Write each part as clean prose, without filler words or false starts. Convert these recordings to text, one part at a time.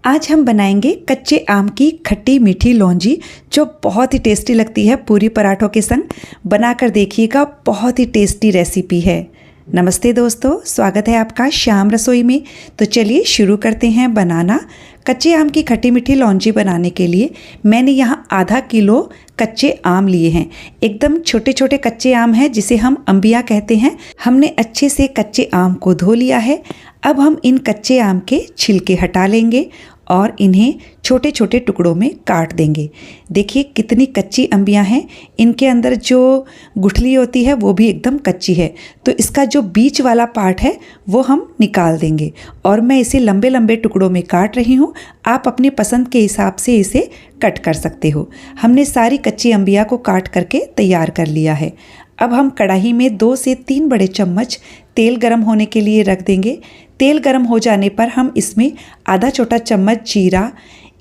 आज हम बनाएंगे कच्चे आम की खट्टी मीठी लौंजी जो बहुत ही टेस्टी लगती है पूरी पराठों के संग। बनाकर देखिएगा, बहुत ही टेस्टी रेसिपी है। नमस्ते दोस्तों, स्वागत है आपका श्याम रसोई में। तो चलिए शुरू करते हैं बनाना। कच्चे आम की खट्टी मीठी लौंजी बनाने के लिए मैंने यहाँ आधा किलो कच्चे आम लिए हैं। एकदम छोटे छोटे कच्चे आम हैं जिसे हम अंबिया कहते हैं। हमने अच्छे से कच्चे आम को धो लिया है। अब हम इन कच्चे आम के छिलके हटा लेंगे और इन्हें छोटे छोटे टुकड़ों में काट देंगे। देखिए कितनी कच्ची अंबियां हैं। इनके अंदर जो गुठली होती है वो भी एकदम कच्ची है, तो इसका जो बीच वाला पार्ट है वो हम निकाल देंगे। और मैं इसे लंबे लंबे टुकड़ों में काट रही हूँ। आप अपने पसंद के हिसाब से इसे कट कर सकते हो। हमने सारी कच्ची अंबिया को काट करके तैयार कर लिया है। अब हम कढ़ाई में 2 से 3 बड़े चम्मच तेल गरम होने के लिए रख देंगे। तेल गरम हो जाने पर हम इसमें आधा छोटा चम्मच जीरा,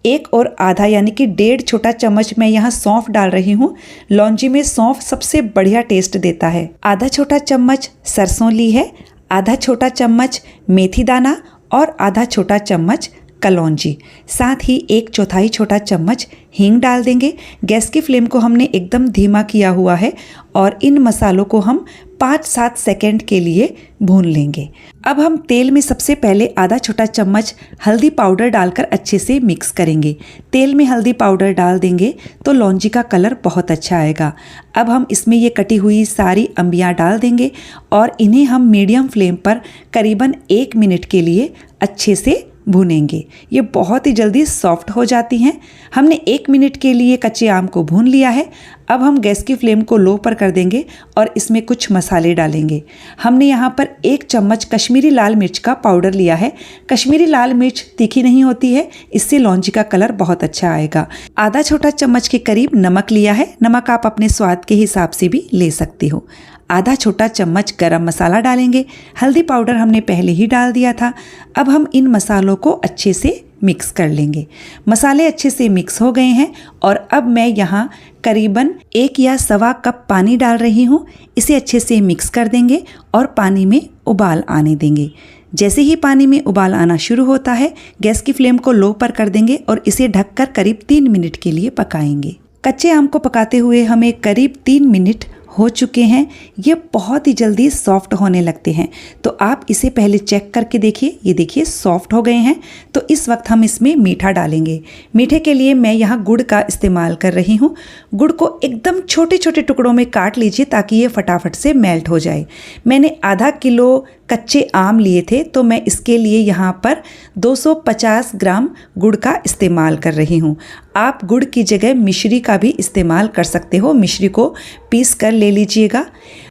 1 और आधा यानी कि 1.5 छोटा चम्मच मैं यहाँ सौंफ डाल रही हूँ। लौंजी में सौंफ सबसे बढ़िया टेस्ट देता है। आधा छोटा चम्मच सरसों ली है, आधा छोटा चम्मच मेथी दाना और आधा छोटा चम्मच कलौंजी। साथ ही 1/4 छोटा चम्मच हींग डाल देंगे। गैस की फ्लेम को हमने एकदम धीमा किया हुआ है और इन मसालों को हम 5-7 सेकेंड के लिए भून लेंगे। अब हम तेल में सबसे पहले आधा छोटा चम्मच हल्दी पाउडर डालकर अच्छे से मिक्स करेंगे। तेल में हल्दी पाउडर डाल देंगे तो लौंजी का कलर बहुत अच्छा आएगा। अब हम इसमें ये कटी हुई सारी अंबियां डाल देंगे और इन्हें हम मीडियम फ्लेम पर करीबन 1 मिनट के लिए अच्छे से भूनेंगे। ये बहुत ही जल्दी सॉफ्ट हो जाती हैं। हमने 1 मिनट के लिए कच्चे आम को भून लिया है। अब हम गैस की फ्लेम को लो पर कर देंगे और इसमें कुछ मसाले डालेंगे। हमने यहाँ पर 1 चम्मच कश्मीरी लाल मिर्च का पाउडर लिया है। कश्मीरी लाल मिर्च तीखी नहीं होती है, इससे लौंजी का कलर बहुत अच्छा आएगा। आधा छोटा चम्मच के करीब नमक लिया है। नमक आप अपने स्वाद के हिसाब से भी ले सकते हो। आधा छोटा चम्मच गरम मसाला डालेंगे। हल्दी पाउडर हमने पहले ही डाल दिया था। अब हम इन मसालों को अच्छे से मिक्स कर लेंगे। मसाले अच्छे से मिक्स हो गए हैं और अब मैं यहाँ करीबन 1 या सवा कप पानी डाल रही हूँ। इसे अच्छे से मिक्स कर देंगे और पानी में उबाल आने देंगे। जैसे ही पानी में उबाल आना शुरू होता है, गैस की फ्लेम को लो पर कर देंगे और इसे ढककर करीब 3 मिनट के लिए पकाएंगे। कच्चे आम को पकाते हुए हमें करीब 3 मिनट हो चुके हैं। ये बहुत ही जल्दी सॉफ्ट होने लगते हैं, तो आप इसे पहले चेक करके देखिए। ये देखिए सॉफ्ट हो गए हैं। तो इस वक्त हम इसमें मीठा डालेंगे। मीठे के लिए मैं यहाँ गुड़ का इस्तेमाल कर रही हूँ। गुड़ को एकदम छोटे छोटे टुकड़ों में काट लीजिए ताकि ये फटाफट से मेल्ट हो जाए। मैंने आधा किलो कच्चे आम लिए थे, तो मैं इसके लिए यहाँ पर 250 ग्राम गुड़ का इस्तेमाल कर रही हूँ। आप गुड़ की जगह मिश्री का भी इस्तेमाल कर सकते हो। मिश्री को पीस कर ले लीजिएगा।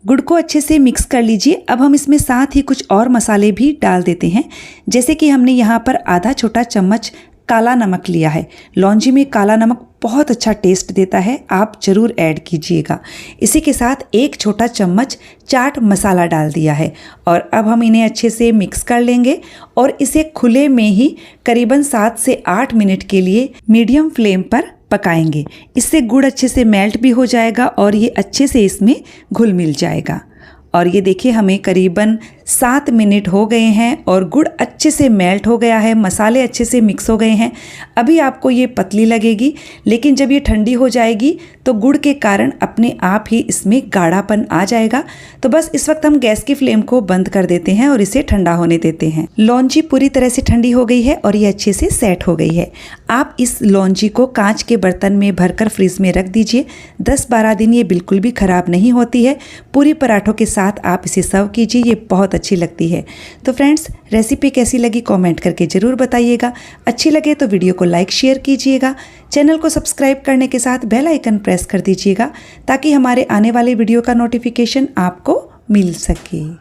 गुड़ को अच्छे से मिक्स कर लीजिए। अब हम इसमें साथ ही कुछ और मसाले भी डाल देते हैं। जैसे कि हमने यहाँ पर आधा छोटा चम्मच काला नमक लिया है। लौंजी में काला नमक बहुत अच्छा टेस्ट देता है, आप ज़रूर ऐड कीजिएगा। इसी के साथ 1 छोटा चम्मच चाट मसाला डाल दिया है और अब हम इन्हें अच्छे से मिक्स कर लेंगे और इसे खुले में ही करीबन 7 से 8 मिनट के लिए मीडियम फ्लेम पर पकाएंगे। इससे गुड़ अच्छे से मेल्ट भी हो जाएगा और ये अच्छे से इसमें घुल मिल जाएगा। और ये देखिए हमें करीबन 7 मिनट हो गए हैं और गुड़ अच्छे से मेल्ट हो गया है, मसाले अच्छे से मिक्स हो गए हैं। अभी आपको ये पतली लगेगी, लेकिन जब ये ठंडी हो जाएगी तो गुड़ के कारण अपने आप ही इसमें गाढ़ापन आ जाएगा। तो बस इस वक्त हम गैस की फ्लेम को बंद कर देते हैं और इसे ठंडा होने देते हैं। लौंजी पूरी तरह से ठंडी हो गई है और ये अच्छे से सेट हो गई है। आप इस लौंजी को कांच के बर्तन में भरकर फ्रिज में रख दीजिए। 10-12 दिन ये बिल्कुल भी ख़राब नहीं होती है। पूरी पराठों के साथ आप इसे सर्व कीजिए, ये बहुत अच्छी लगती है। तो फ्रेंड्स, रेसिपी कैसी लगी कमेंट करके ज़रूर बताइएगा। अच्छी लगे तो वीडियो को लाइक शेयर कीजिएगा। चैनल को सब्सक्राइब करने के साथ बेल आइकन प्रेस कर दीजिएगा ताकि हमारे आने वाले वीडियो का नोटिफिकेशन आपको मिल सके।